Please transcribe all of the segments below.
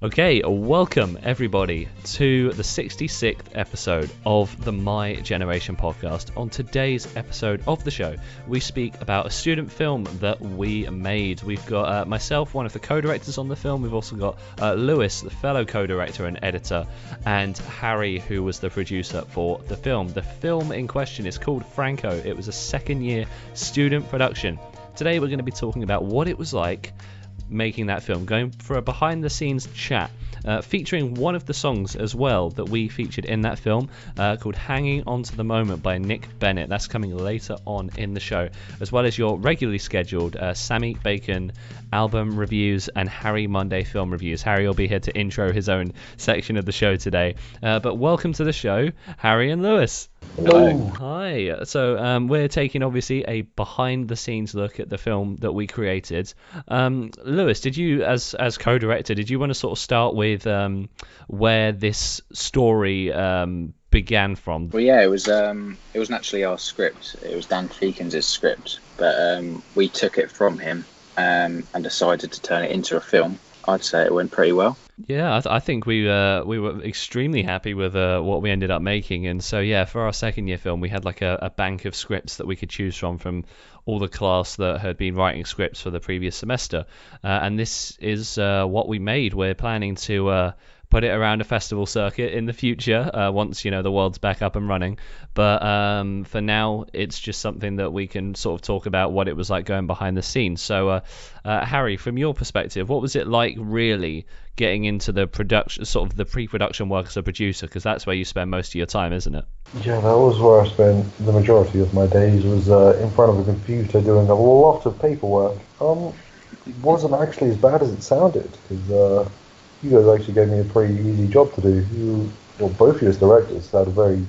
Okay, welcome everybody to the 66th episode of the My Generation podcast. On today's episode of the show, we speak about a student film that we made. We've got myself, one of the co-directors on the film. We've also got Lewis, the fellow co-director and editor, and Harry, who was the producer for the film. The film in question is called Franco. It was a second-year student production. Today we're going to be talking about what it was like making that film, going for a behind the scenes chat featuring one of the songs as well that we featured in that film, called Hanging On to the Moment by Nic Bennett. That's coming later on in the show, as well as your regularly scheduled Sammy Bacon album reviews and Harry Munday film reviews. Harry will be here to intro his own section of the show today, but welcome to the show, Harry and Lewis. Hello. Hi. So we're taking obviously a behind the scenes look at the film that we created. Lewis, did you, as co-director, did you want to sort of start with where this story began from? Well, yeah, it wasn't actually our script. It was Dan Feekins' script, but we took it from him and decided to turn it into a film. I'd say it went pretty well. Yeah, I think we were extremely happy with what we ended up making, and so yeah, for our second year film, we had like a bank of scripts that we could choose from all the class that had been writing scripts for the previous semester, and this is what we made. We're planning to put it around a festival circuit in the future once the world's back up and running, but for now it's just something that we can sort of talk about what it was like going behind the scenes. So Harry, from your perspective, what was it like really getting into the production, sort of the pre-production work as a producer, because that's where you spend most of your time, isn't it? Yeah, that was where I spent the majority of my days, was in front of a computer doing a lot of paperwork. It wasn't actually as bad as it sounded, because you guys actually gave me a pretty easy job to do. Both of you as directors had a very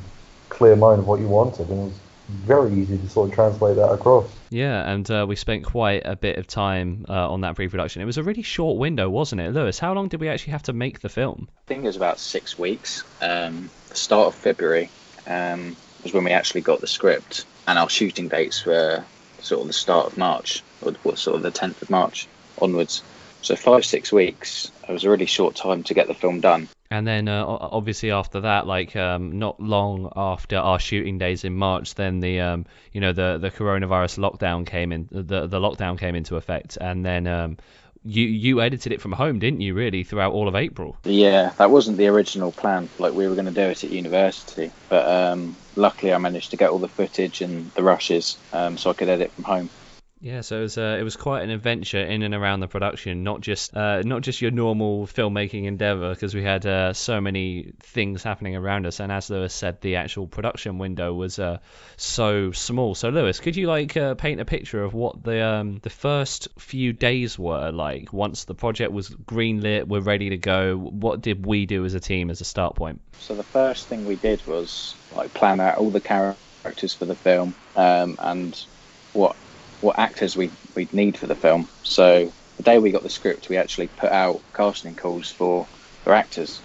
clear mind of what you wanted, and it was very easy to sort of translate that across. Yeah, and we spent quite a bit of time on that pre-production. It was a really short window, wasn't it, Lewis? How long did we actually have to make the film? I think it was about 6 weeks. The start of February was when we actually got the script, and our shooting dates were sort of the start of March, or sort of the 10th of March onwards. So 5-6 weeks. It was a really short time to get the film done. And then obviously after that, like not long after our shooting days in March, then the coronavirus lockdown came in. The lockdown came into effect, and then you edited it from home, didn't you? Really, throughout all of April. Yeah, that wasn't the original plan. Like, we were going to do it at university, but luckily I managed to get all the footage and the rushes, so I could edit from home. Yeah, so it was quite an adventure in and around the production, not just your normal filmmaking endeavor, because we had so many things happening around us. And as Lewis said, the actual production window was so small. So Lewis, could you paint a picture of what the first few days were like once the project was greenlit, we're ready to go? What did we do as a team as a start point? So the first thing we did was plan out all the characters for the film, and what actors we'd need for the film. So the day we got the script, we actually put out casting calls for actors,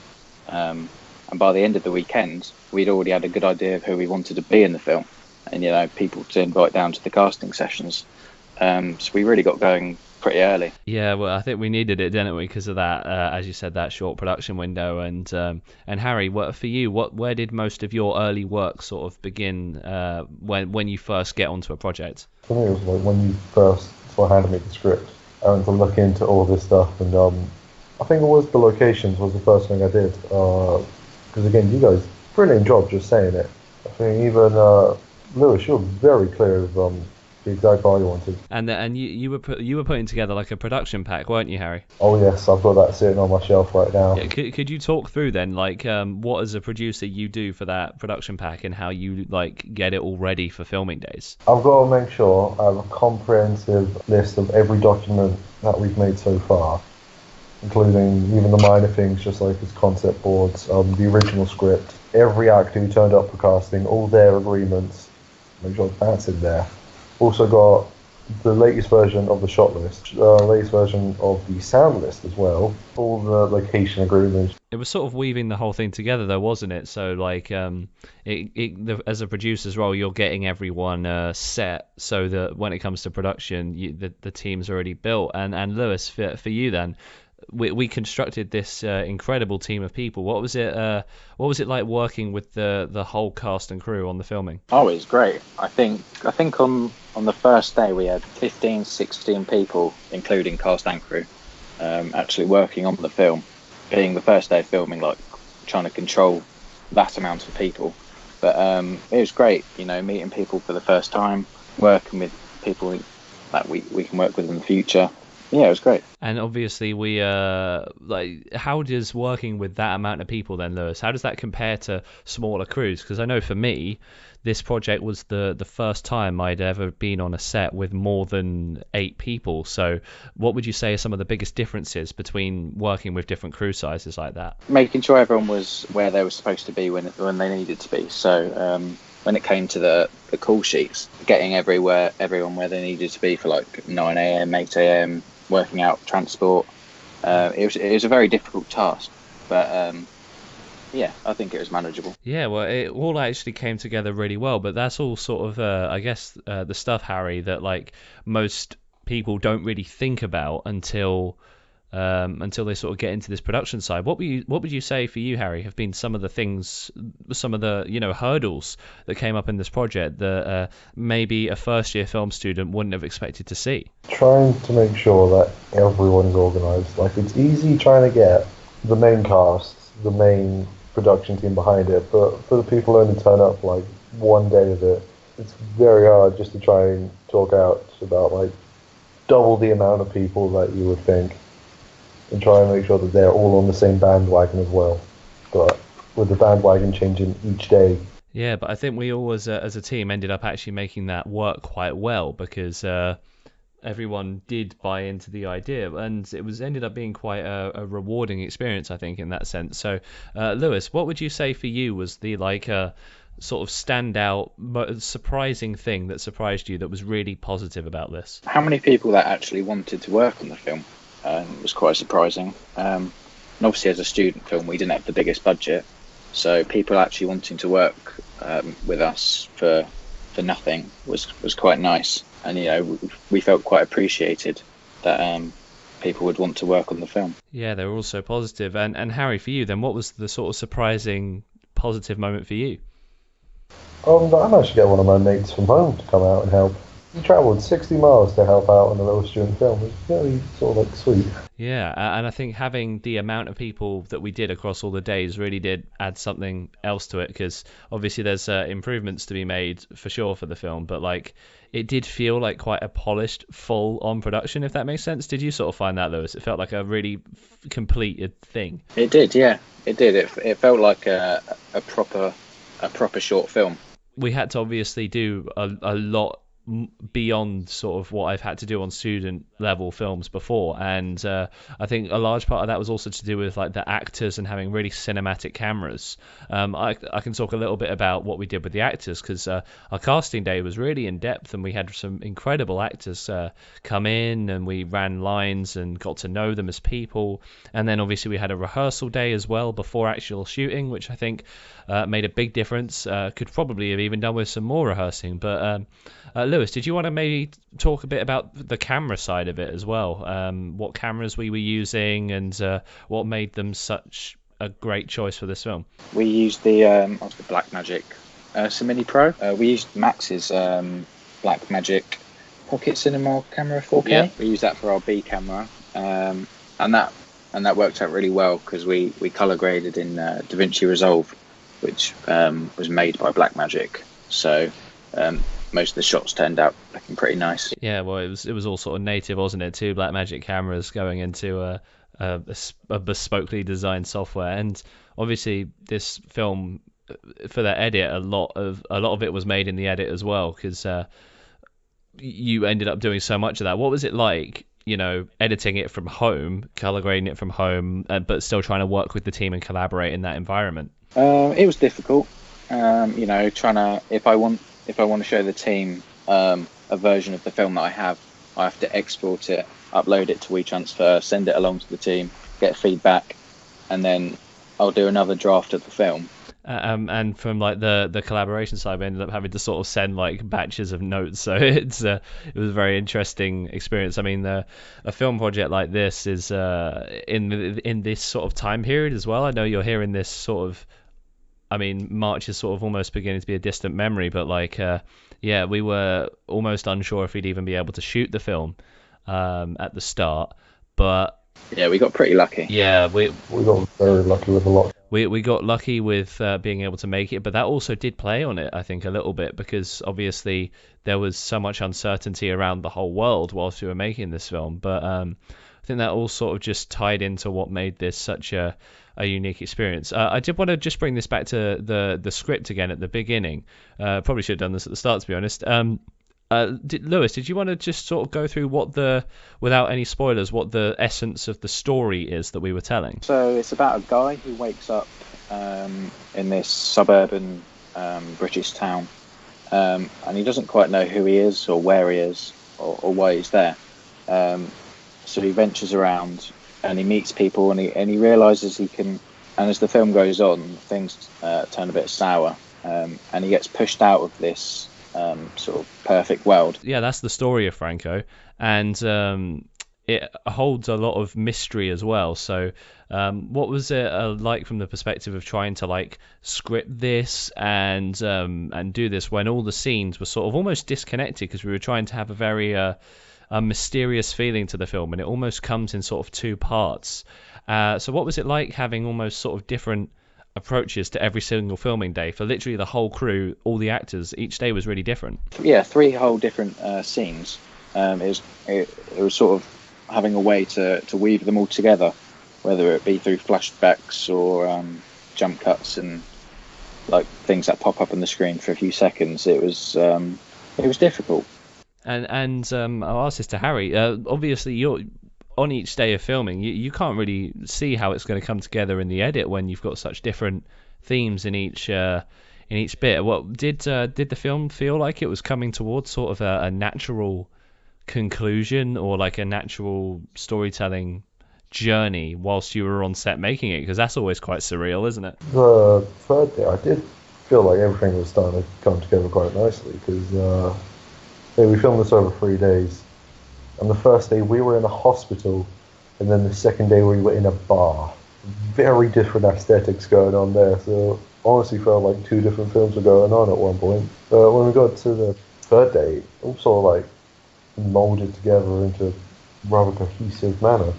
and by the end of the weekend we'd already had a good idea of who we wanted to be in the film, and people to invite down to the casting sessions. So we really got going pretty early. Yeah, well, I think we needed it, didn't we, because of that, as you said, that short production window. And Harry, for you, where did most of your early work sort of begin when you first get onto a project? For me, it was like when you first handed me the script, I went to look into all this stuff, and I think it was the locations was the first thing I did, because again, you guys, brilliant job just saying it. I think even Lewis, you were very clear of the exact bar you wanted. And you were putting together like a production pack, weren't you, Harry? Oh yes, I've got that sitting on my shelf right now. Yeah, could you talk through then, what as a producer you do for that production pack and how you get it all ready for filming days? I've got to make sure I have a comprehensive list of every document that we've made so far, including even the minor things, just like his concept boards, the original script, every actor who turned up for casting, all their agreements, make sure that's in there. Also got the latest version of the shot list, latest version of the sound list as well, all the location agreements. It was sort of weaving the whole thing together though, wasn't it? So as a producer's role, you're getting everyone set so that when it comes to production, the team's already built. And Lewis, for you then, we constructed this incredible team of people. What was it? What was it like working with the whole cast and crew on the filming? Oh, it was great. I think on the first day we had 15, 16 people, including cast and crew, actually working on the film. Being the first day of filming, like trying to control that amount of people. But it was great, meeting people for the first time, working with people that we can work with in the future. Yeah, it was great. And obviously we how does working with that amount of people then, Lewis, how does that compare to smaller crews? Because I know for me, this project was the first time I'd ever been on a set with more than 8 people. So what would you say are some of the biggest differences between working with different crew sizes like that? Making sure everyone was where they were supposed to be when they needed to be. So when it came to the call sheets, getting everyone where they needed to be for like 9 a.m, 8 a.m, working out transport. It was a very difficult task, but yeah, I think it was manageable. Yeah, well, it all actually came together really well, but that's all sort of, I guess, the stuff, Harry, that like most people don't really think about until they sort of get into this production side. What would you say for you, Harry, have been some of the things, some of the hurdles that came up in this project that maybe a first year film student wouldn't have expected to see? Trying to make sure that everyone's organised. Like, it's easy trying to get the main cast, the main production team behind it, but for the people who only turn up like one day of it, it's very hard just to try and talk out about like double the amount of people that you would think, and try and make sure that they're all on the same bandwagon as well, but with the bandwagon changing each day. Yeah, but I think we all as a team ended up actually making that work quite well, because everyone did buy into the idea, and it ended up being quite a rewarding experience, I think, in that sense. So Lewis, what would you say for you was the sort of standout surprising thing that surprised you, that was really positive about this? How many people that actually wanted to work on the film was quite surprising. And obviously as a student film we didn't have the biggest budget, so people actually wanting to work with us for nothing was quite nice. And we felt quite appreciated that people would want to work on the film. Yeah, they were all so positive. And Harry, for you then, what was the sort of surprising positive moment for you? I managed to get one of my mates from home to come out and help. He travelled 60 miles to help out on a little student film. It was really sort of like sweet. Yeah, and I think having the amount of people that we did across all the days really did add something else to it, because obviously there's improvements to be made for sure for the film, but like it did feel like quite a polished, full-on production, if that makes sense. Did you sort of find that, Lewis? It felt like a really completed thing. It did, yeah. It did. It felt like a proper short film. We had to obviously do a lot beyond sort of what I've had to do on student level films before, and I think a large part of that was also to do with like the actors and having really cinematic cameras. I can talk a little bit about what we did with the actors, because our casting day was really in depth, and we had some incredible actors come in, and we ran lines and got to know them as people. And then obviously we had a rehearsal day as well before actual shooting, which I think made a big difference. Could probably have even done with some more rehearsing, but Lewis, did you want to maybe talk a bit about the camera side of it as well? What cameras we were using, and what made them such a great choice for this film? We used the Blackmagic Sammy Pro. We used Max's Blackmagic Pocket Cinema camera 4K. Yeah. We used that for our B camera, and that worked out really well, because we color graded in DaVinci Resolve, which was made by Blackmagic. So most of the shots turned out looking pretty nice. Yeah, well, it was all sort of native, wasn't it? 2 Blackmagic cameras going into a bespokely designed software, and obviously this film, for that edit, a lot of it was made in the edit as well, because you ended up doing so much of that. What was it like, editing it from home, color grading it from home, but still trying to work with the team and collaborate in that environment? It was difficult. Trying to, if I want to show the team a version of the film that I have to export it, upload it to WeTransfer, send it along to the team, get feedback, and then I'll do another draft of the film. And from like the collaboration side, we ended up having to sort of send like batches of notes. So it was a very interesting experience. I mean, a film project like this is in this sort of time period as well. I know you're hearing this sort of. I mean, March is sort of almost beginning to be a distant memory, but like, yeah, we were almost unsure if we'd even be able to shoot the film at the start, but yeah, we got pretty lucky. Yeah, we got very lucky with a lot. We got lucky with being able to make it, but that also did play on it, I think, a little bit, because obviously there was so much uncertainty around the whole world whilst we were making this film. But I think that all sort of just tied into what made this such a unique experience. I did want to just bring this back to the script again at the beginning. Probably should have done this at the start, to be honest. Lewis, did you want to just sort of go through without any spoilers, what the essence of the story is that we were telling? So it's about a guy who wakes up in this suburban British town, and he doesn't quite know who he is or where he is or why he's there. So he ventures around and he meets people, and he realises he can. And as the film goes on, things turn a bit sour, and he gets pushed out of this sort of perfect world. Yeah, that's the story of Franco, and it holds a lot of mystery as well. So what was it like from the perspective of trying to like script this and do this when all the scenes were sort of almost disconnected, because we were trying to have a very a mysterious feeling to the film, and it almost comes in sort of two parts. So what was it like having almost sort of different approaches to every single filming day for literally the whole crew, all the actors? Each day was really different. Yeah, 3 whole different scenes. It was sort of having a way to weave them all together, whether it be through flashbacks or jump cuts and like things that pop up on the screen for a few seconds. It was difficult. And I'll ask this to Harry. Obviously, you're on each day of filming. You can't really see how it's going to come together in the edit when you've got such different themes in each bit. What did the film feel like it was coming towards sort of a natural conclusion, or like a natural storytelling journey whilst you were on set making it? Because that's always quite surreal, isn't it? The third day, I did feel like everything was starting to come together quite nicely, because we filmed this over 3 days, and the first day we were in a hospital, and then the second day we were in a bar. Very different aesthetics going on there, so honestly felt like 2 different films were going on at one point. But when we got to the third day, it all sort of like molded together into a rather cohesive manner.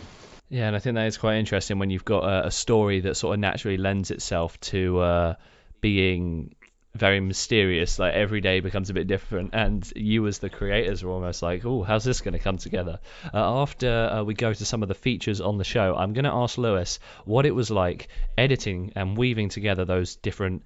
Yeah, and I think that is quite interesting when you've got a story that sort of naturally lends itself to being very mysterious. Like every day becomes a bit different, and you as the creators are almost like, oh, how's this going to come together? After we go to some of the features on the show, I'm going to ask Lewis what it was like editing and weaving together those different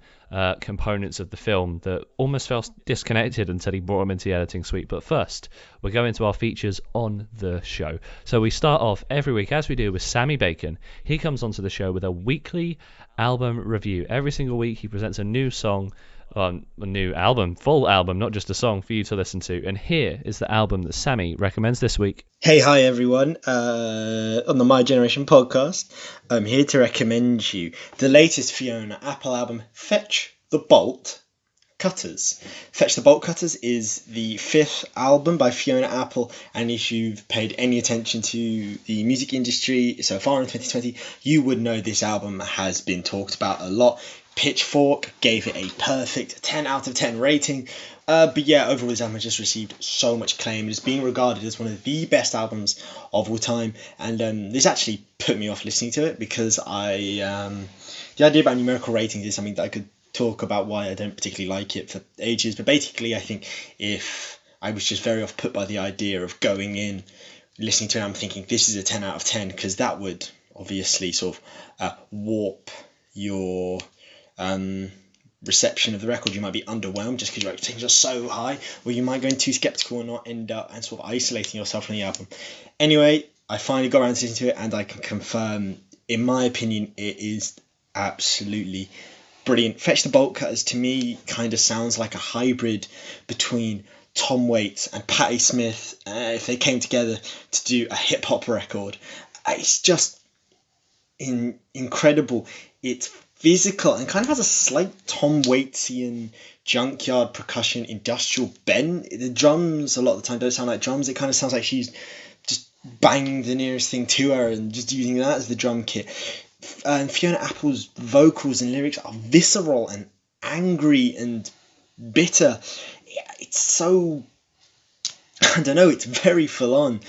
components of the film that almost felt disconnected until he brought them into the editing suite. But first, we're going to our features on the show. So we start off every week, as we do, with Sammy Bacon. He comes onto the show with a weekly album review. Every single week he presents a new song, a new album, full album, not just a song, for you to listen to. And here is the album that Sammy recommends this week. Hey, hi everyone. On the My Generation podcast, I'm here to recommend you the latest Fiona Apple album, Fetch the Bolt Cutters. Fetch the Bolt Cutters is the 5th album by Fiona Apple, and if you've paid any attention to the music industry so far in 2020, you would know this album has been talked about a lot. Pitchfork gave it a perfect 10 out of 10 rating. But yeah, overall this album has just received so much acclaim. It's being regarded as one of the best albums of all time, and this actually put me off listening to it, because the idea about numerical ratings is something that I could talk about why I don't particularly like it for ages. But basically, I think if I was just very off put by the idea of going in, listening to it, I'm thinking this is a 10 out of 10, because that would obviously sort of warp your reception of the record. You might be underwhelmed just because your expectations are so high, or you might go in too skeptical and not end up and sort of isolating yourself from the album. Anyway, I finally got around to listening to it, and I can confirm, in my opinion, it is absolutely brilliant. Fetch the Bolt Cutters to me kind of sounds like a hybrid between Tom Waits and Patti Smith if they came together to do a hip hop record. It's just incredible. It's physical and kind of has a slight Tom Waitian junkyard percussion industrial bend. The drums a lot of the time don't sound like drums. It kind of sounds like she's just banging the nearest thing to her and just using that as the drum kit. And Fiona Apple's vocals and lyrics are visceral and angry and bitter. It's so, I don't know, it's very full on.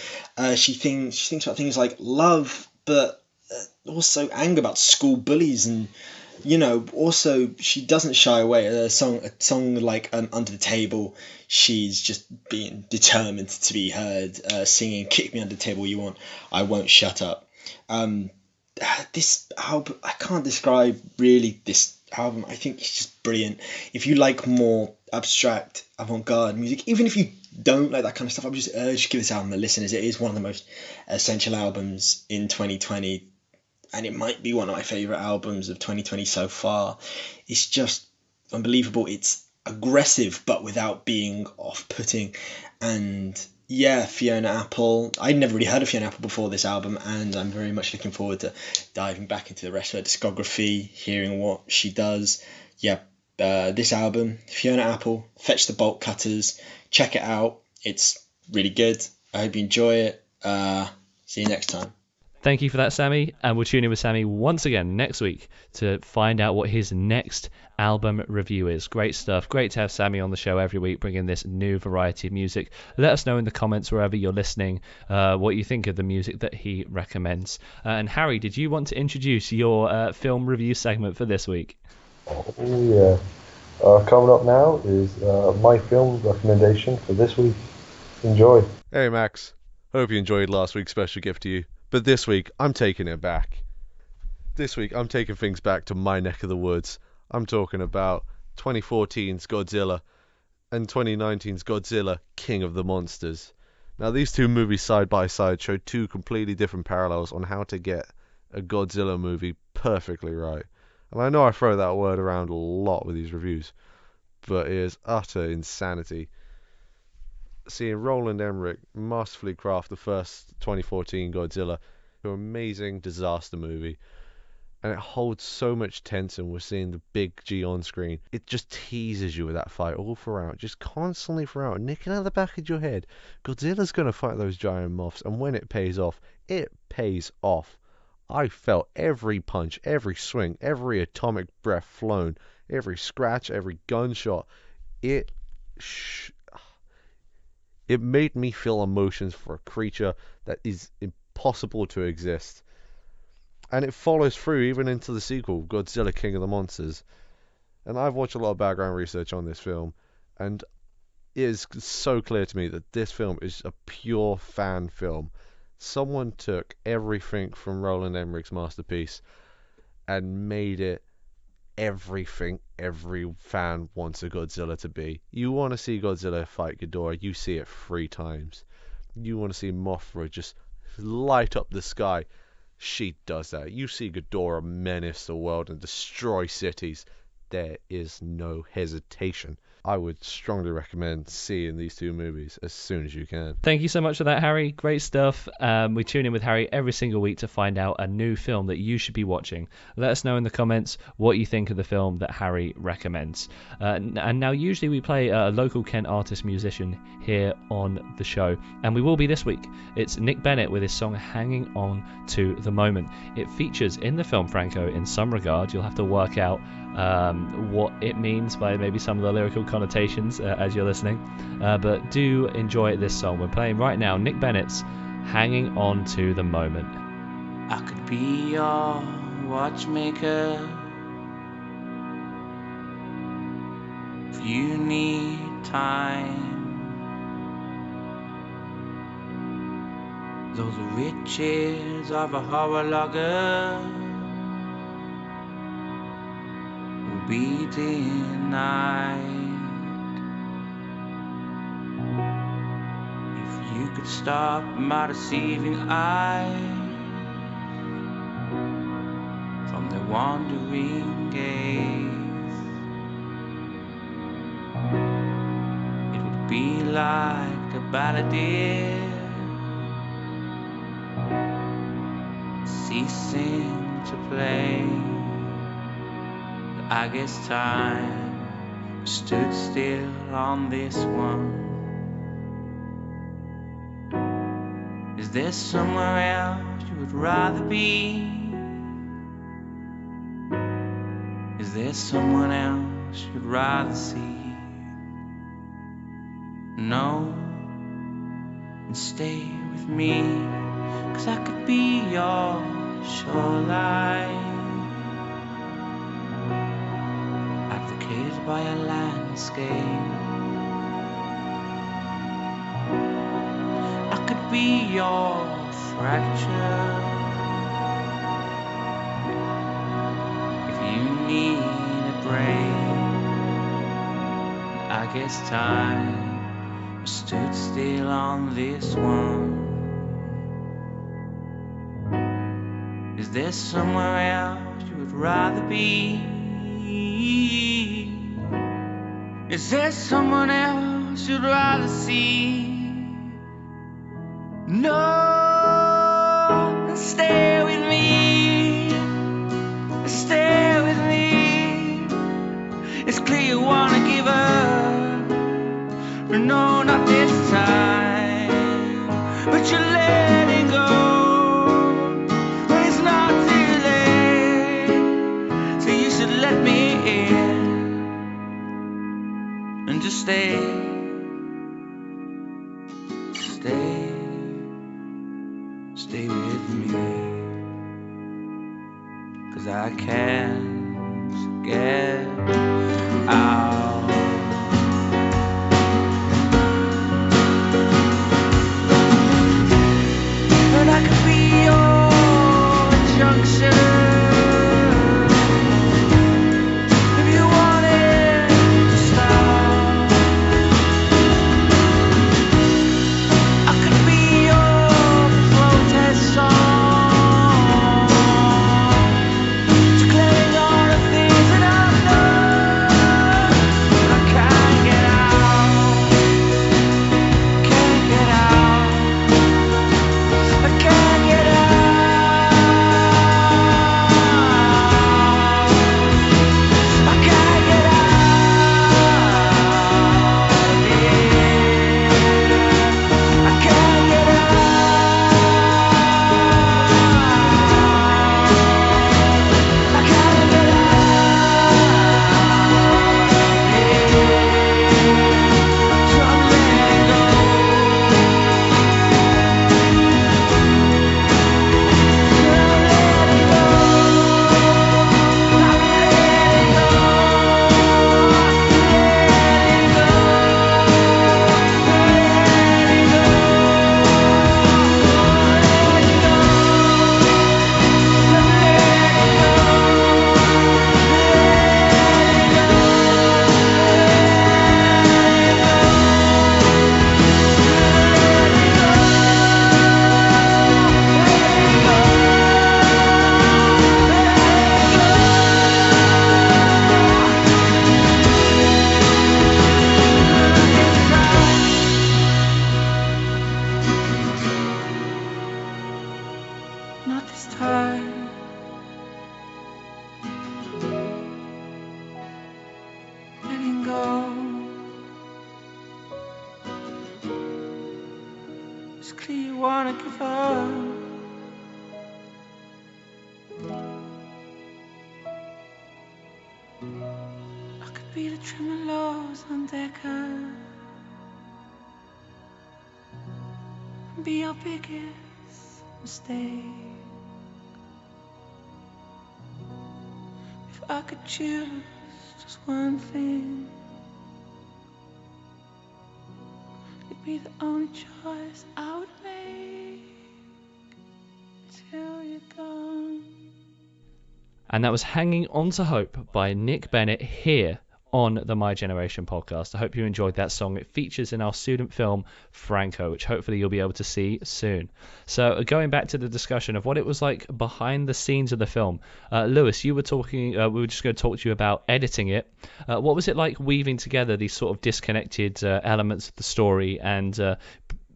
She thinks about things like love, but also anger about school bullies, and also she doesn't shy away. A song like Under the Table, she's just being determined to be heard, singing "Kick me under the table you want, I won't shut up." This album, I can't describe really this album. I think it's just brilliant. If you like more abstract avant-garde music, even if you don't like that kind of stuff, I would just urge you to give this album a listen, as it is one of the most essential albums in 2020, and it might be one of my favourite albums of 2020 so far. It's just unbelievable. It's aggressive but without being off-putting, and yeah, Fiona Apple. I'd never really heard of Fiona Apple before this album, and I'm very much looking forward to diving back into the rest of her discography, hearing what she does. Yeah, this album, Fiona Apple, Fetch the Bolt Cutters. Check it out. It's really good. I hope you enjoy it. See you next time. Thank you for that, Sammy. And we'll tune in with Sammy once again next week to find out what his next album review is. Great stuff. Great to have Sammy on the show every week, bringing this new variety of music. Let us know in the comments wherever you're listening what you think of the music that he recommends. And Harry, did you want to introduce your film review segment for this week? Oh, yeah. Coming up now is my film recommendation for this week. Enjoy. Hey, Max. Hope you enjoyed last week's special gift to you. But this week, I'm taking it back. This week, I'm taking things back to my neck of the woods. I'm talking about 2014's Godzilla and 2019's Godzilla, King of the Monsters. Now, these two movies side by side show two completely different parallels on how to get a Godzilla movie perfectly right. And I know I throw that word around a lot with these reviews, but it is utter insanity. Seeing Roland Emmerich masterfully craft the first 2014 Godzilla to an amazing disaster movie, and it holds so much tension with seeing the big G on screen. It just teases you with that fight all throughout, just constantly throughout, nicking out the back of your head. Godzilla's going to fight those giant moths, and when it pays off, it pays off. I felt every punch, every swing, every atomic breath flown, every scratch, every gunshot. It made me feel emotions for a creature that is impossible to exist. And it follows through even into the sequel, Godzilla King of the Monsters. And I've watched a lot of background research on this film, and it is so clear to me that this film is a pure fan film. Someone took everything from Roland Emmerich's masterpiece and made it everything every fan wants a Godzilla to be. You want to see Godzilla fight Ghidorah, you see it 3 times. You want to see Mothra just light up the sky, she does that. You see Ghidorah menace the world and destroy cities, there is no hesitation. I would strongly recommend seeing these two movies as soon as you can. Thank you so much for that, Harry. Great stuff. We tune in with Harry every single week to find out a new film that you should be watching. Let us know in the comments what you think of the film that Harry recommends. And now usually we play a local Kent artist musician here on the show, and we will be this week. It's Nic Bennett with his song Hanging On To The Moment. It features in the film Franco in some regard. You'll have to work out what it means by maybe some of the lyrical connotations as you're listening, but do enjoy this song. We're playing right now Nic Bennett's Hanging On To The Moment. I could be your watchmaker if you need time. Those riches of a horror logger be denied. If you could stop my deceiving eyes from their wandering gaze, it would be like a balladeer ceasing to play. I guess time stood still on this one. Is there somewhere else you would rather be? Is there someone else you'd rather see? No, and stay with me, 'cause I could be your shoreline, advocated by a landscape. I could be your fracture if you need a break. I guess time stood still on this one. Is there somewhere else you would rather be? Is there someone else you'd rather see? No, stay with me, stay with me. It's clear you wanna give up, but no, not this time. But you're letting go, but it's not too late. So you should let me in and just stay, stay with me, 'cause I can't get out. And I could be your injunction if you wanted to stop. I could be your protest song, declaring all the things that I've done. But I can't get out, can't get out, I can't get out, I can't get out of here, I can't get out, I can't get out of here, so I'm letting go. Not this time. Letting go. It's clear you wanna give up. I could be the tremolos on Decker and be your biggest mistake. If I could choose just one thing, it'd be the only choice I would make till you're gone. And that was Hanging On to Hope by Nic Bennett here on the My Generation podcast. I hope you enjoyed that song. It features in our student film Franco, which hopefully you'll be able to see soon. So going back to the discussion of what it was like behind the scenes of the film, Lewis, you were talking, we were just going to talk to you about editing it. What was it like weaving together these sort of disconnected elements of the story and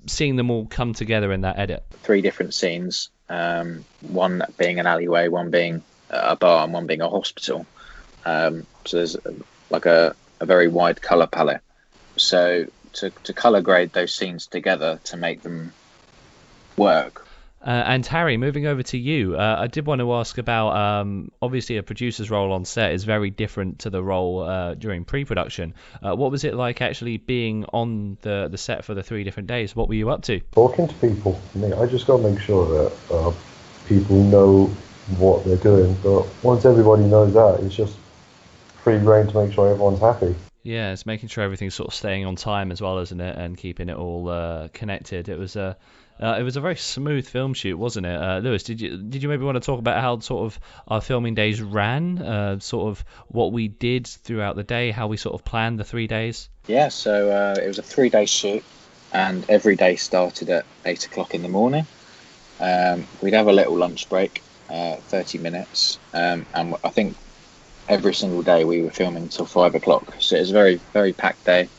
seeing them all come together in that edit? 3 different scenes, one being an alleyway, one being a bar, and one being a hospital. So there's like a very wide colour palette. So to colour grade those scenes together to make them work. And Harry, moving over to you, I did want to ask about, obviously a producer's role on set is very different to the role during pre-production. What was it like actually being on the set for the 3 different days? What were you up to? Talking to people. I just got to make sure that people know what they're doing. But once everybody knows that, it's just free rein to make sure everyone's happy. Yeah, it's making sure everything's sort of staying on time as well, isn't it? And keeping it all connected. It was a very smooth film shoot, wasn't it? Lewis, did you maybe want to talk about how sort of our filming days ran, sort of what we did throughout the day, how we sort of planned the 3 days? Yeah, so it was a 3-day shoot, and every day started at 8 o'clock in the morning. We'd have a little lunch break, 30 minutes, and I think every single day we were filming until 5 o'clock. So it was a very, very packed day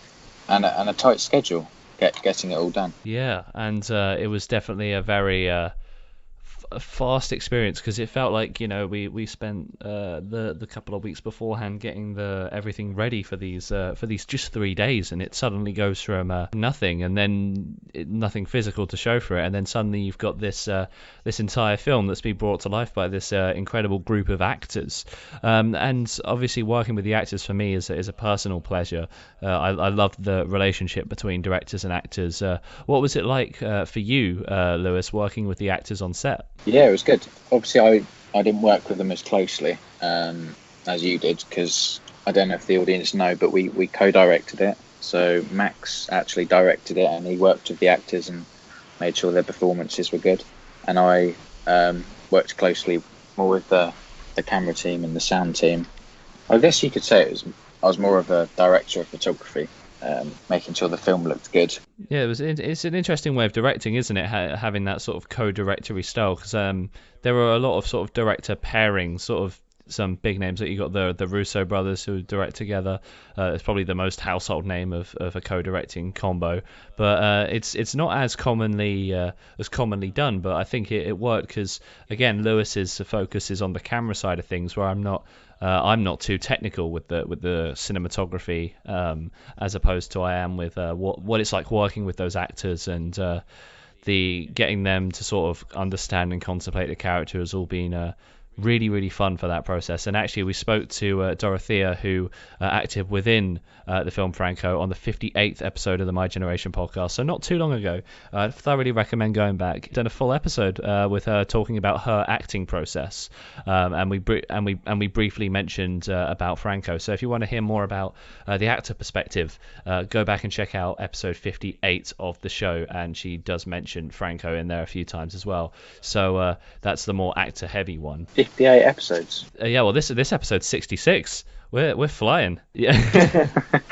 and a tight schedule, getting it all done. Yeah, and it was definitely a very fast experience, because it felt like, we spent the couple of weeks beforehand getting everything ready for these just 3 days, and it suddenly goes from nothing, and then nothing physical to show for it, and then suddenly you've got this entire film that's been brought to life by this incredible group of actors, and obviously working with the actors for me is a personal pleasure. I loved the relationship between directors and actors. What was it like for you, Lewis, working with the actors on set? Yeah, it was good. Obviously, I didn't work with them as closely as you did, because I don't know if the audience know, but we co-directed it. So Max actually directed it, and he worked with the actors and made sure their performances were good. And I worked closely more with the camera team and the sound team. I guess you could say I was more of a director of photography, making sure the film looked good. Yeah, it's an interesting way of directing, isn't it? Having that sort of co-directory style, because there are a lot of sort of director pairings, sort of some big names that you got the Russo brothers who direct together. It's probably the most household name of a co-directing combo, but it's not as commonly done. But I think it worked because, again, Lewis's focus is on the camera side of things, where I'm not too technical with the cinematography, as opposed to I am with what it's like working with those actors, and the getting them to sort of understand and contemplate the character has all been really, really fun for that process. And actually, we spoke to Dorothea, who acted within the film Franco on the 58th episode of the My Generation podcast, so not too long ago. I thoroughly recommend going back. Done a full episode with her talking about her acting process, and we briefly mentioned about Franco. So if you want to hear more about the actor perspective, go back and check out episode 58 of the show, and she does mention Franco in there a few times as well. So that's the more actor heavy one. 58 episodes. Yeah, well, this episode's 66. We're flying. Yeah.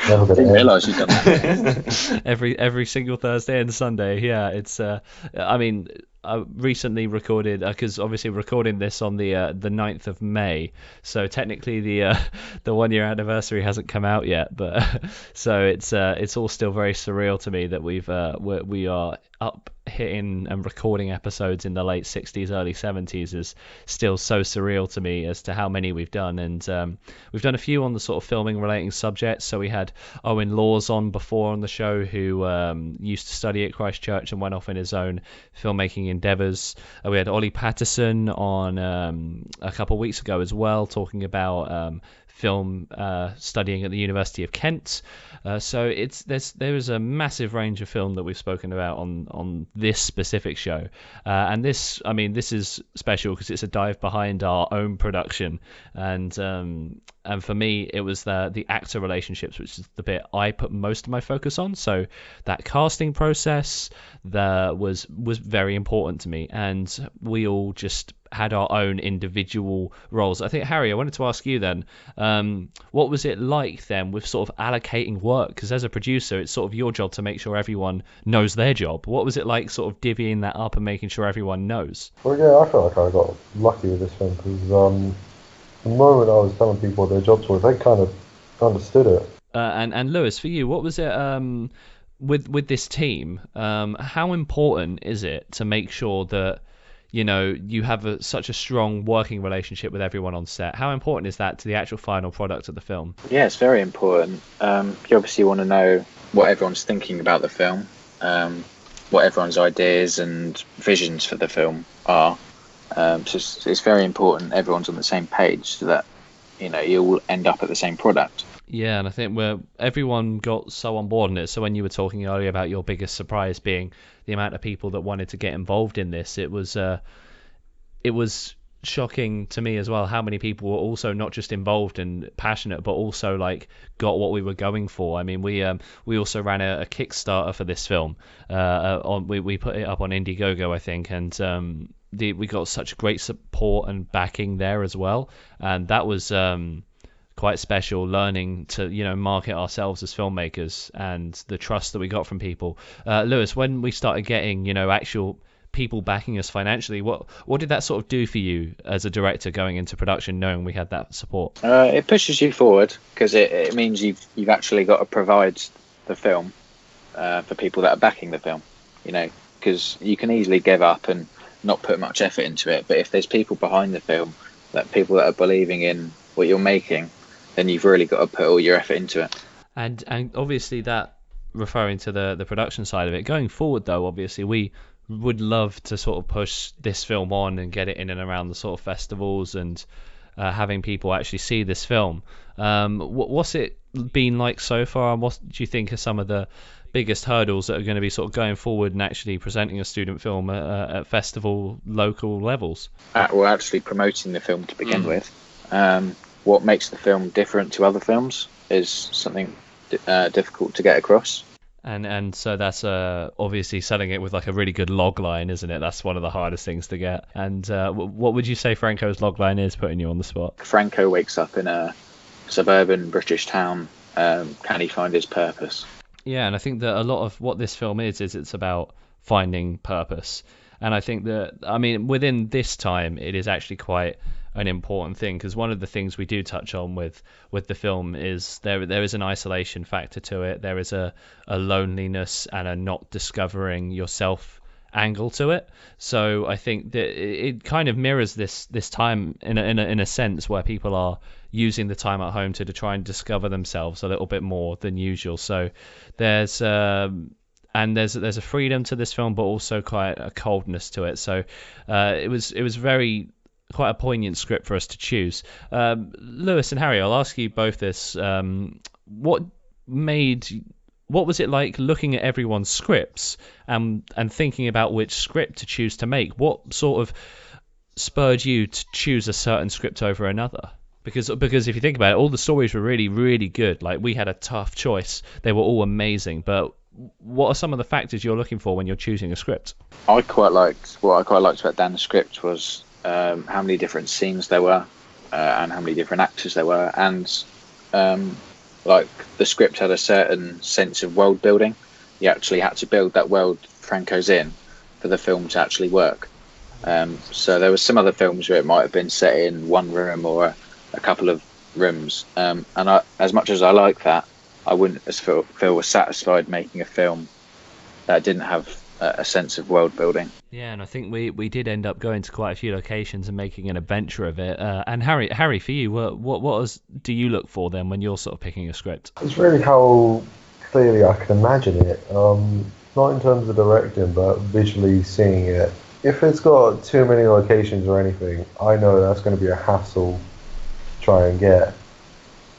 Didn't realise you'd done that. every single Thursday and Sunday. Yeah, it's. I recently recorded, because obviously we're recording this on the 9th of May, so technically the 1 year anniversary hasn't come out yet, but so it's all still very surreal to me that we are up hitting and recording episodes in the late 60s, early 70s is still so surreal to me as to how many we've done. And we've done a few on the sort of filming relating subjects. So we had Owen Laws on before on the show, who used to study at Christchurch and went off in his own filmmaking endeavours. We had Ollie Patterson on a couple of weeks ago as well, talking about film studying at the University of Kent. So there is a massive range of film that we've spoken about on this specific show, and this is special because it's a dive behind our own production, and for me it was the actor relationships, which is the bit I put most of my focus on. So that casting process was very important to me, and we all just had our own individual roles. I think, Harry, I wanted to ask you then, what was it like then with sort of allocating work? Because as a producer, it's sort of your job to make sure everyone knows their job. What was it like sort of divvying that up and making sure everyone knows? Well, yeah, I feel like I got lucky with this film, because the moment I was telling people what their jobs were, they kind of understood it. And Lewis, for you, what was it with this team? How important is it to make sure that you have such a strong working relationship with everyone on set. How important is that to the actual final product of the film? Yeah, it's very important. You obviously want to know what everyone's thinking about the film, what everyone's ideas and visions for the film are. So it's very important everyone's on the same page so that you all end up at the same product. Yeah, and I think everyone got so on board in it. So when you were talking earlier about your biggest surprise being the amount of people that wanted to get involved in this, it was shocking to me as well how many people were also not just involved and passionate, but also like got what we were going for. I mean, we also ran a Kickstarter for this film. We put it up on Indiegogo, I think, and we got such great support and backing there as well, and that was quite special, learning to market ourselves as filmmakers and the trust that we got from people. Lewis, when we started getting actual people backing us financially, what did that sort of do for you as a director going into production, knowing we had that support? It pushes you forward because it means you've actually got to provide the film for people that are backing the film, because you can easily give up and not put much effort into it, but if there's people behind the film, people that are believing in what you're making, then you've really got to put all your effort into it. And obviously that, referring to the production side of it, going forward though, obviously we would love to sort of push this film on and get it in and around the sort of festivals and having people actually see this film. What's it been like so far, and what do you think are some of the biggest hurdles that are going to be sort of going forward and actually presenting a student film at festival local levels? Well, actually promoting the film to begin with. What makes the film different to other films is something difficult to get across. And so that's obviously selling it with like a really good log line, isn't it? That's one of the hardest things to get. And what would you say Franco's log line is, putting you on the spot? Franco wakes up in a suburban British town. Can he find his purpose? Yeah, and I think that a lot of what this film is it's about finding purpose. And I think that, within this time, it is actually quite an important thing, because one of the things we do touch on with the film is there is an isolation factor to it. There is a loneliness and a not discovering yourself angle to it. So I think that it kind of mirrors this time in a sense, where people are using the time at home to try and discover themselves a little bit more than usual. So there's a freedom to this film, but also quite a coldness to it. So it was very quite a poignant script for us to choose. Lewis and Harry, I'll ask you both this. What was it like looking at everyone's scripts and thinking about which script to choose to make? What sort of spurred you to choose a certain script over another? Because if you think about it, all the stories were really, really good. Like, we had a tough choice. They were all amazing. But what are some of the factors you're looking for when you're choosing a script? What I quite liked about Dan's script was how many different scenes there were and how many different actors there were, and the script had a certain sense of world building. You actually had to build that world Franco's in for the film to actually work. So there were some other films where it might have been set in one room or a couple of rooms, and as much as I like that, I wouldn't feel satisfied making a film that didn't have a sense of world building. Yeah, and I think we did end up going to quite a few locations and making an adventure of it. And Harry, for you, what do you look for then when you're sort of picking a script? It's really how clearly I can imagine it. Not in terms of directing, but visually seeing it. If it's got too many locations or anything, I know that's going to be a hassle to try and get.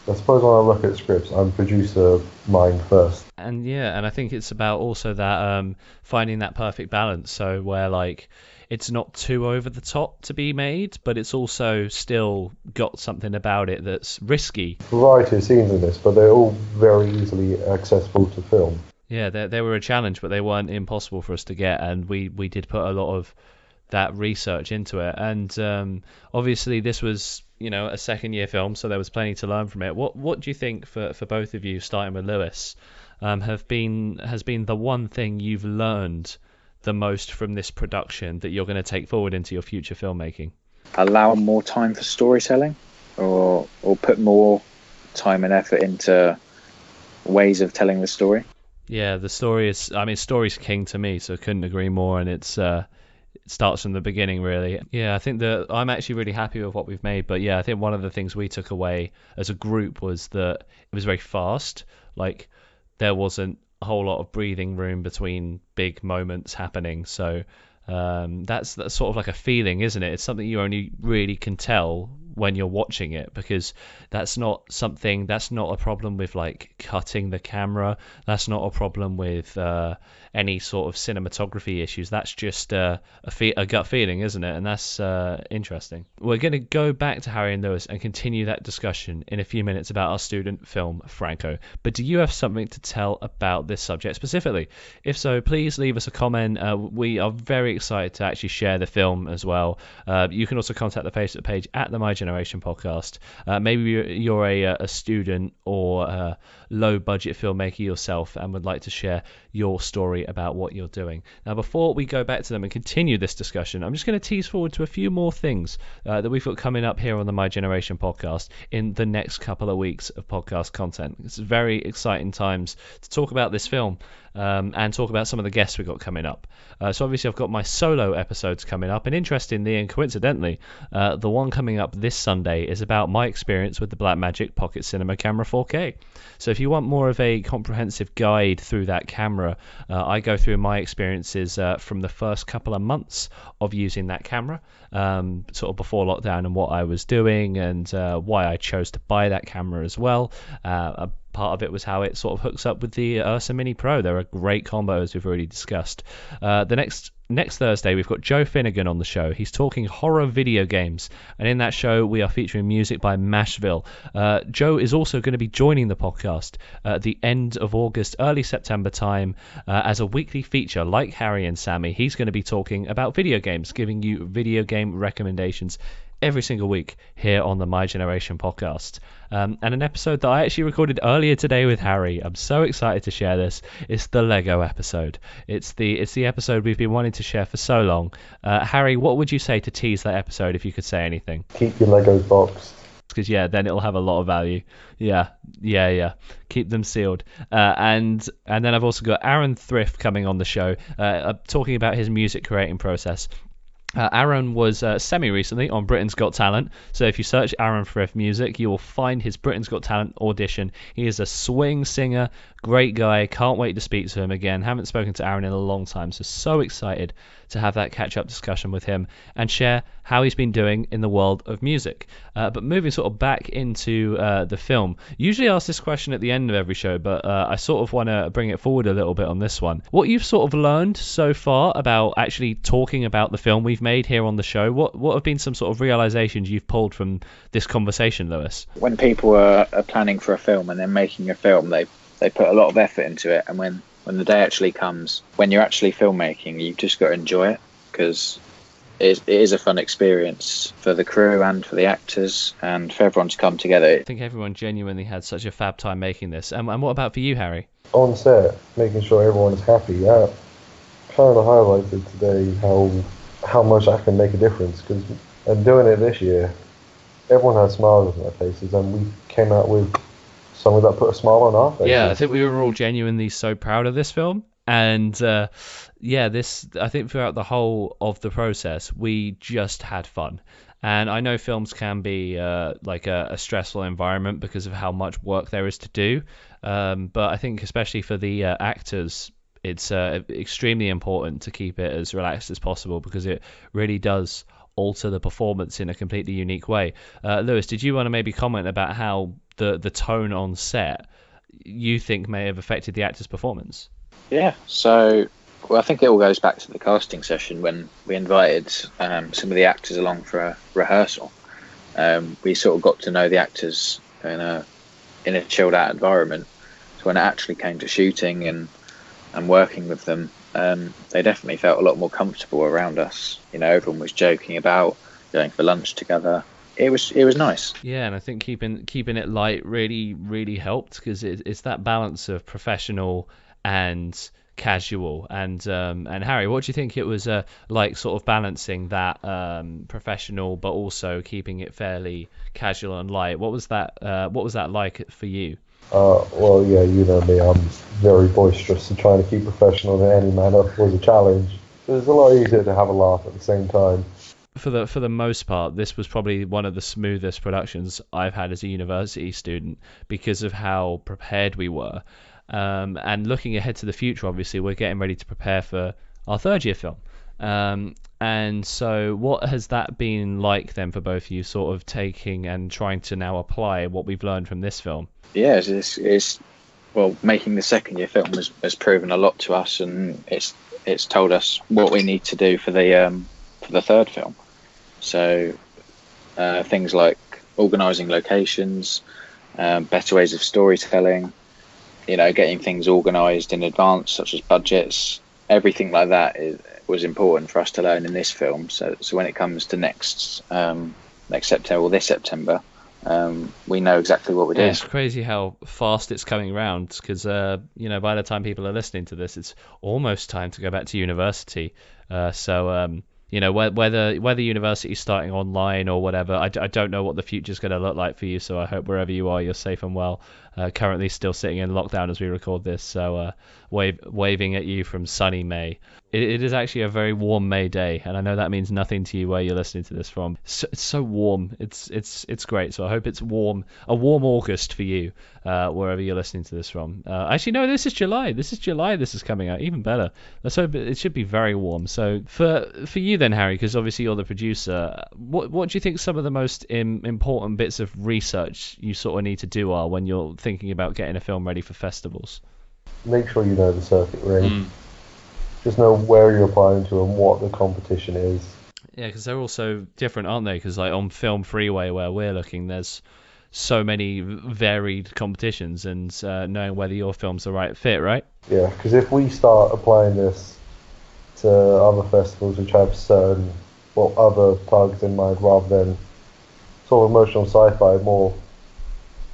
I suppose when I look at scripts, I'm producer mind first. And I think it's about also that finding that perfect balance. So where it's not too over the top to be made, but it's also still got something about it that's risky. Variety of scenes in this, but they're all very easily accessible to film. Yeah, they were a challenge, but they weren't impossible for us to get, and we did put a lot of that research into it. And obviously this was a second year film, so there was plenty to learn from it. What do you think, for both of you, starting with Lewis, has been the one thing you've learned the most from this production that you're going to take forward into your future filmmaking? Allow more time for storytelling, or put more time and effort into ways of telling the story. Yeah, the story is, story's king to me, so couldn't agree more. And it's it starts from the beginning, really. Yeah, I think that I'm actually really happy with what we've made. But yeah, I think one of the things we took away as a group was that it was very fast. Like, there wasn't a whole lot of breathing room between big moments happening. So that's sort of like a feeling, isn't it? It's something you only really can tell when you're watching it, because that's not a problem with like cutting the camera. That's not a problem with any sort of cinematography issues. That's just a gut feeling, isn't it? And that's interesting. We're going to go back to Harry and Lewis and continue that discussion in a few minutes about our student film Franco. But do you have something to tell about this subject specifically? If so, please leave us a comment. We are very excited to actually share the film as well. You can also contact the Facebook page at the My Generation Podcast. Maybe you're a student or a low budget filmmaker yourself and would like to share your story about what you're doing. Now, before we go back to them and continue this discussion, I'm just going to tease forward to a few more things that we've got coming up here on the My Generation Podcast in the next couple of weeks of podcast content. It's very exciting times to talk about this film and talk about some of the guests we've got coming up. So obviously I've got my solo episodes coming up, and interestingly and coincidentally, the one coming up this Sunday is about my experience with the Blackmagic Pocket Cinema Camera 4K. So if you want more of a comprehensive guide through that camera, I go through my experiences from the first couple of months of using that camera, sort of before lockdown, and what I was doing, and why I chose to buy that camera as well. Part of it was how it sort of hooks up with the Ursa Mini Pro. They're a great combo, as we've already discussed. The next Thursday, we've got Joe Finnegan on the show. He's talking horror video games, and in that show, we are featuring music by Mashville. Joe is also going to be joining the podcast at the end of August, early September time, as a weekly feature, like Harry and Sammy. He's going to be talking about video games, giving you video game recommendations every single week here on the My Generation Podcast. And an episode that I actually recorded earlier today with Harry. I'm so excited to share this. It's the Lego episode. It's the episode we've been wanting to share for so long. Harry, what would you say to tease that episode, if you could say anything? Keep your Legos boxed. Because then it'll have a lot of value. Yeah. Keep them sealed. And then I've also got Aaron Thrift coming on the show, talking about his music creating process. Aaron was semi recently on Britain's Got Talent, so if you search Aaron Thrift Music, you will find his Britain's Got Talent audition. He is a swing singer, great guy, can't wait to speak to him again. Haven't spoken to Aaron in a long time, so excited to have that catch-up discussion with him and share how he's been doing in the world of music. But moving sort of back into the film, usually ask this question at the end of every show, but I sort of want to bring it forward a little bit on this one. What you've sort of learned so far about actually talking about the film we've made here on the show, what have been some sort of realizations you've pulled from this conversation, Lewis? When people are planning for a film and they're making a film, they put a lot of effort into it, and when the day actually comes, when you're actually filmmaking, you've just got to enjoy it, because it is a fun experience for the crew and for the actors and for everyone to come together. I think everyone genuinely had such a fab time making this. And what about for you, Harry? On set, making sure everyone is happy. That kind of highlighted today how much I can make a difference, because in doing it this year, everyone had smiles on their faces, and we came out with something that put a smile on our face. Yeah, I think we were all genuinely so proud of this film. And I think throughout the whole of the process, we just had fun. And I know films can be like a stressful environment because of how much work there is to do. But I think especially for the actors, it's extremely important to keep it as relaxed as possible, because it really does alter the performance in a completely unique way. Lewis, did you want to maybe comment about how the tone on set you think may have affected the actor's performance? Yeah, so I think it all goes back to the casting session when we invited some of the actors along for a rehearsal. We sort of got to know the actors in a chilled out environment. So when it actually came to shooting and working with them, they definitely felt a lot more comfortable around us. Everyone was joking about going for lunch together. It was nice. Yeah, and I think keeping it light really, really helped, because it's that balance of professional and casual. And Harry, what do you think it was like, sort of balancing that professional but also keeping it fairly casual and light? What was that like for you? Well, yeah, you know me, I'm very boisterous, and trying to keep professional in any manner was a challenge. It's a lot easier to have a laugh at the same time. For the most part, this was probably one of the smoothest productions I've had as a university student because of how prepared we were. And looking ahead to the future, obviously, we're getting ready to prepare for our third year film. And so what has that been like then for both of you, sort of taking and trying to now apply what we've learned from this film? Yeah, well, making the second year film has proven a lot to us, and it's told us what we need to do for the third film. So things like organising locations, better ways of storytelling, getting things organised in advance, such as budgets, everything like that was important for us to learn in this film. So when it comes to next September or this September, we know exactly what we're doing. It's crazy how fast it's coming around because by the time people are listening to this, it's almost time to go back to university. Whether university is starting online or whatever, I don't know what the future's going to look like for you. So I hope wherever you are, you're safe and well. Currently still sitting in lockdown as we record this, so waving at you from sunny May. It is actually a very warm May day, and I know that means nothing to you where you're listening to this from. It's so warm. It's great. So I hope it's warm, a warm August for you, wherever you're listening to this from. Actually, no, this is July. This is coming out. Even better. Let's hope it should be very warm. So for you then, Harry, because obviously you're the producer, what do you think some of the most important bits of research you sort of need to do are when you're thinking about getting a film ready for festivals? Make sure you know the circuit ring. Just know where you're applying to and what the competition is. Yeah, because they're all so different, aren't they? Because like on Film Freeway, where we're looking, there's so many varied competitions, and knowing whether your film's the right fit, right? Yeah, because if we start applying this to other festivals which have certain other targets in mind rather than sort of emotional sci-fi,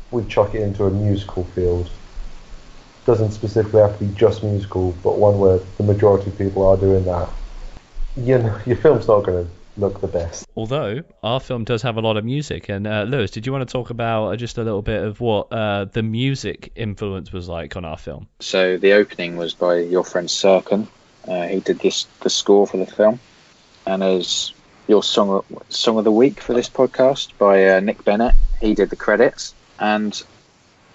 we chuck it into a musical field. Doesn't specifically have to be just musical, but one where the majority of people are doing that. Your film's not going to look the best. Although our film does have a lot of music, and Lewis, did you want to talk about just a little bit of what the music influence was like on our film? So the opening was by your friend Serkan. He did the score for the film, and as your song of the week for this podcast by Nic Bennett, he did the credits, and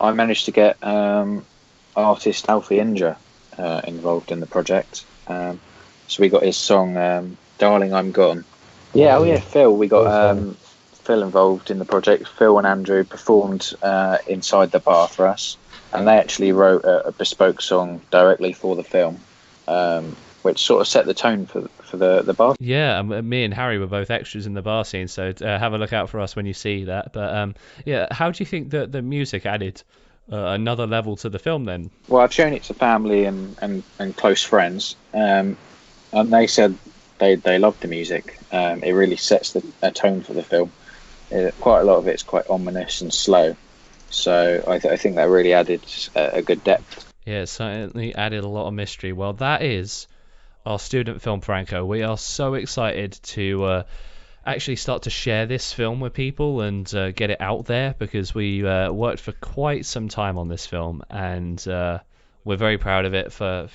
I managed to get artist Alfie Inja involved in the project. So we got his song Darling I'm Gone. Phil, we got Phil involved in the project. Phil and Andrew performed inside the bar for us, and they actually wrote a bespoke song directly for the film, which sort of set the tone for the bar. Yeah, me and Harry were both extras in the bar scene, so have a look out for us when you see that. But how do you think that the music added another level to the film then? Well, I've shown it to family and close friends, and they said they loved the music. It really sets a tone for the film. Quite a lot of it's quite ominous and slow, so I think that really added a good depth. Yeah, it certainly added a lot of mystery. Well, that is our student film, Franco. We are so excited to actually start to share this film with people and get it out there, because we worked for quite some time on this film, and we're very proud of it for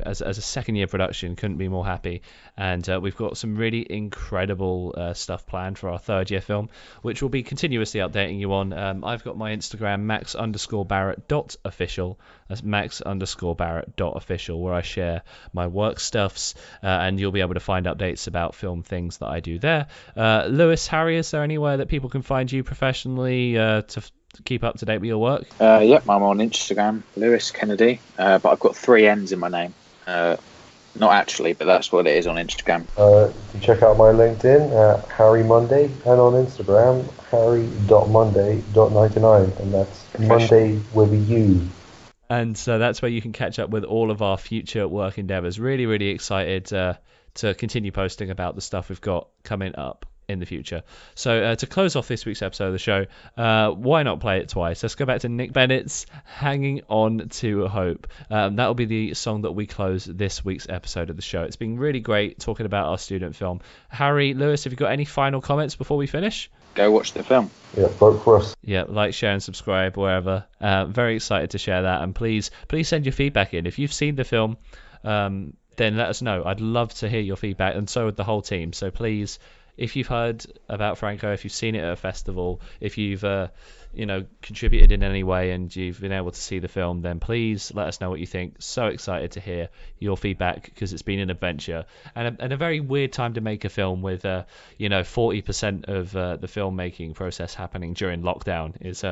as a second year production. Couldn't be more happy. And we've got some really incredible stuff planned for our third year film, which we'll be continuously updating you on. I've got my Instagram, max_barrett.official. That's max_barrett.official, where I share my work stuffs, and you'll be able to find updates about film things that I do there. Lewis, Harry, is there anywhere that people can find you professionally to keep up to date with your work? Yep, I'm on Instagram, Lewis Kennedy, but I've got 3 N's in my name. Not actually, but that's what it is on Instagram. You can check out my LinkedIn at Harry Munday, and on Instagram, harry.munday.99, and that's Monday with a U. And so that's where you can catch up with all of our future work endeavors. Really, really excited to continue posting about the stuff we've got coming up in the future. So to close off this week's episode of the show, why not play it twice? Let's go back to Nic Bennett's Hanging On to Hope. That'll be the song that we close this week's episode of the show. It's been really great talking about our student film. Harry, Lewis, have you got any final comments before we finish? Go watch the film. Yeah, vote for us. Yeah, like, share and subscribe wherever. Very excited to share that, and please send your feedback in. If you've seen the film, then let us know. I'd love to hear your feedback, and so would the whole team. So please, if you've heard about Franco, if you've seen it at a festival, if you've contributed in any way and you've been able to see the film, then please let us know what you think. So excited to hear your feedback, because it's been an adventure and a very weird time to make a film with 40% of the filmmaking process happening during lockdown is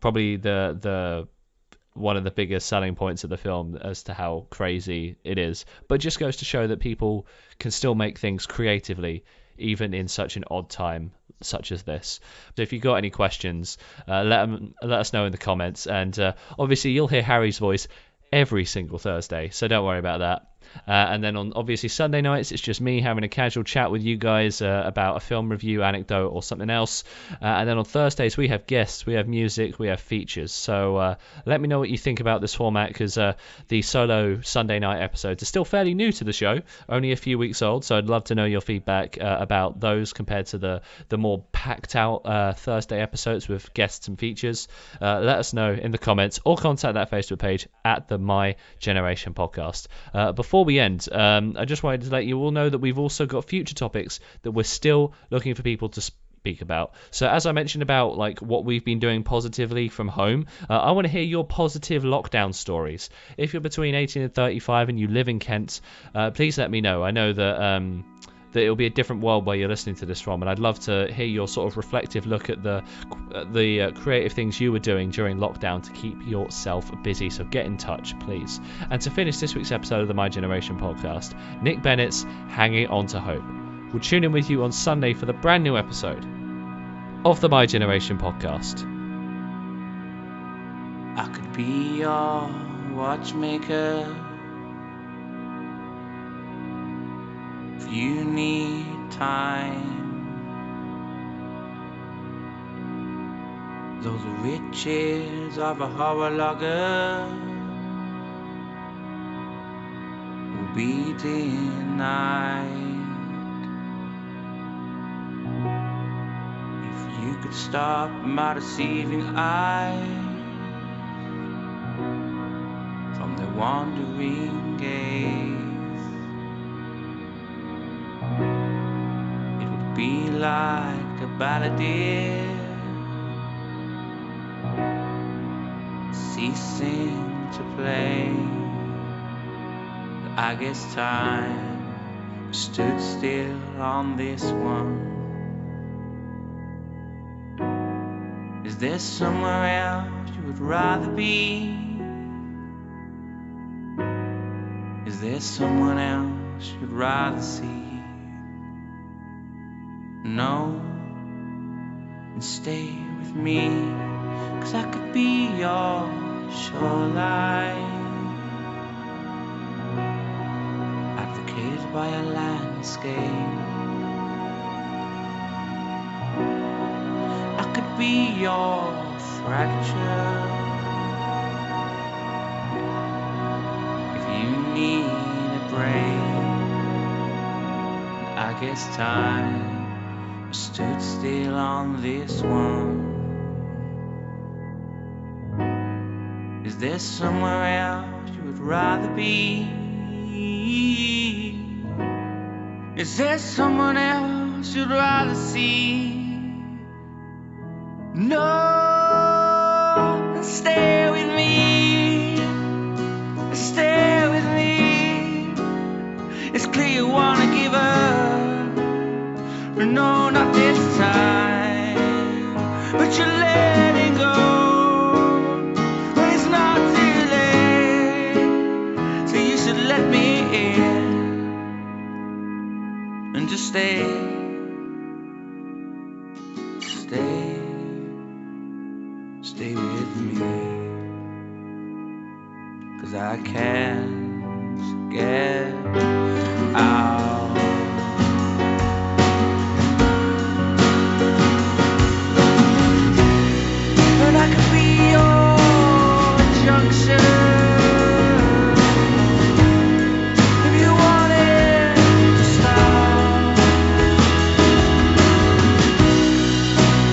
probably the one of the biggest selling points of the film as to how crazy it is. But it just goes to show that people can still make things creatively even in such an odd time such as this. So if you've got any questions, let us know in the comments, and obviously you'll hear Harry's voice every single Thursday, so don't worry about that. And then on obviously Sunday nights, it's just me having a casual chat with you guys about a film review, anecdote, or something else. And then on Thursdays, we have guests, we have music, we have features. So let me know what you think about this format, because the solo Sunday night episodes are still fairly new to the show, only a few weeks old. So I'd love to know your feedback about those compared to the more packed out Thursday episodes with guests and features. Let us know in the comments, or contact that Facebook page at the My Generation Podcast. Before we end, I just wanted to let you all know that we've also got future topics that we're still looking for people to speak about. So as I mentioned about like what we've been doing positively from home, I want to hear your positive lockdown stories. If you're between 18 and 35 and you live in Kent, please let me know. I know that it'll be a different world where you're listening to this from, and I'd love to hear your sort of reflective look at the creative things you were doing during lockdown to keep yourself busy. So get in touch, please. And to finish this week's episode of the My Generation podcast, Nic Bennett's Hanging On to Hope. We'll tune in with you on Sunday for the brand new episode of the My Generation podcast. I could be your watchmaker if you need time. Those riches of a horror logger will be denied. If you could stop my deceiving eyes from their wandering gaze, it would be like a balladeer ceasing to play. I guess time stood still on this one. Is there somewhere else you would rather be? Is there someone else you'd rather see? No, and stay with me, 'cause I could be your shoreline, advocated by a landscape. I could be your fracture if you need a break. I guess time stood still on this one. Is there somewhere else you would rather be? Is there someone else you'd rather see? No, stay with me, stay with me. It's clear you wanna give up, but no, not this time. But you're letting go when it's not too late. So you should let me in and just stay. Stay with me, 'cause I can't get out. And I could be your junction if you wanted to stop.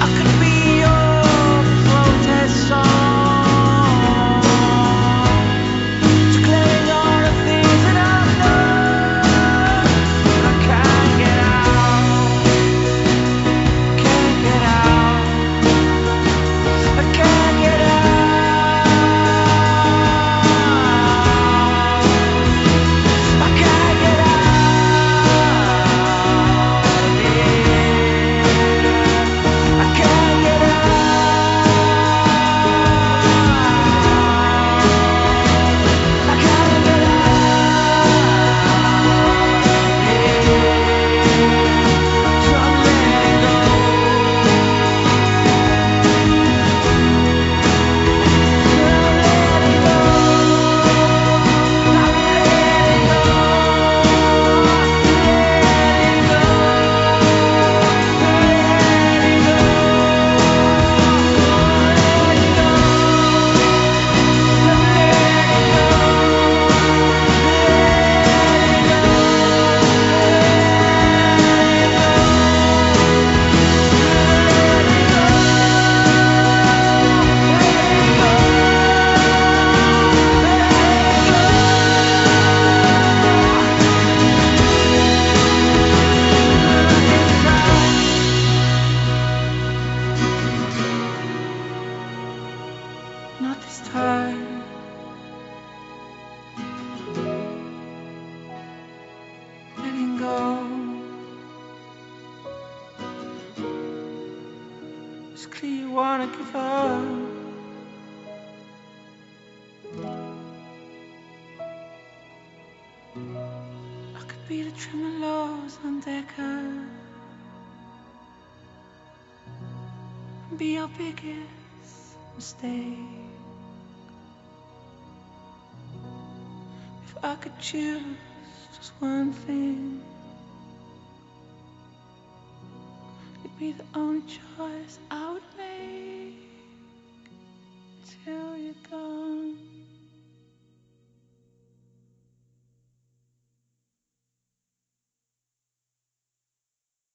I could be your protest song, declaring It's clear you wanna give up. I could be the tremolos on Decker, be your biggest mistake. If I could choose just one thing, it'd be the only choice I would make. Till you're gone.